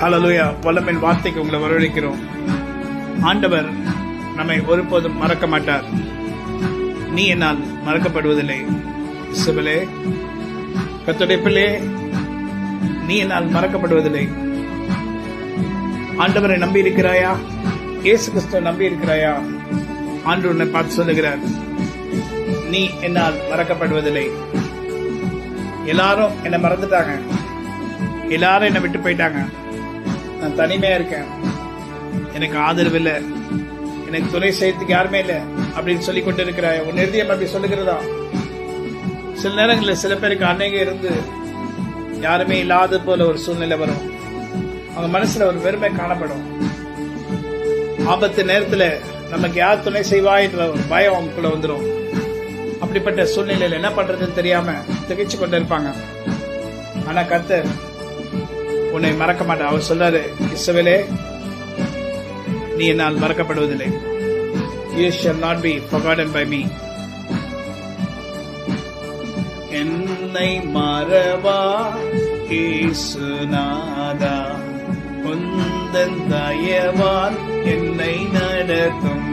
ஹல்லேலூயா. வல்லமையின் வார்த்தைக்கு உங்களை வரவேற்கிறோம். ஆண்டவர் நம்மை ஒருபோதும் மறக்க மாட்டார். நீ என்னால் மறக்கப்படுவதில்லை. இஸ்ரவேலே, கர்த்தருடைய பிள்ளையே, நீ என்னால் மறக்கப்படுவதில்லை. ஆண்டவரை நம்பி இருக்கிறாயா? இயேசு கிறிஸ்துவை நம்பி இருக்கிறாயா? ஆண்டவர் உன்னை பார்த்து சொல்லுகிறார், நீ என்னால் மறக்கப்படுவதில்லை. எல்லாரும் என்னை மறந்துட்டாங்க, எல்லாரும் என்னை விட்டு போயிட்டாங்க, நான் தனிமையா இருக்கேன், எனக்கு ஆதரவு இல்லை, எனக்கு துணை செய்யறதுக்கு யாருமே இல்லை அப்படின்னு சொல்லி கொண்டு இருக்கிறாய். உன் இருதயம் அப்படி சொல்லுகிறதா? சில நேரங்களில் சில பேருக்கு அநேக இருந்து யாருமே இல்லாத போல ஒரு சூழ்நிலை வரும். அவங்க மனசுல ஒரு வெறுமை காணப்படும். ஆபத்து நேரத்துல நமக்கு யார் துணை செய்வா என்ற ஒரு பயம் அவங்களுக்குள்ள வந்துடும். அப்படிப்பட்ட சூழ்நிலையில என்ன பண்றதுன்னு தெரியாம திகைச்சு கொண்டு இருப்பாங்க. ஆனா கர்த்தர் உன்னை மறக்க மாட்டார். அவர் சொல்றாரு, இஸ்ரவேலே, நீ என்னால் மறக்கப்படுவதில்லை. You shall not be forgotten by me. என்னை மறவா இயேசுநாதா, உந்தன் தயவால் என்னை நடத்தும்.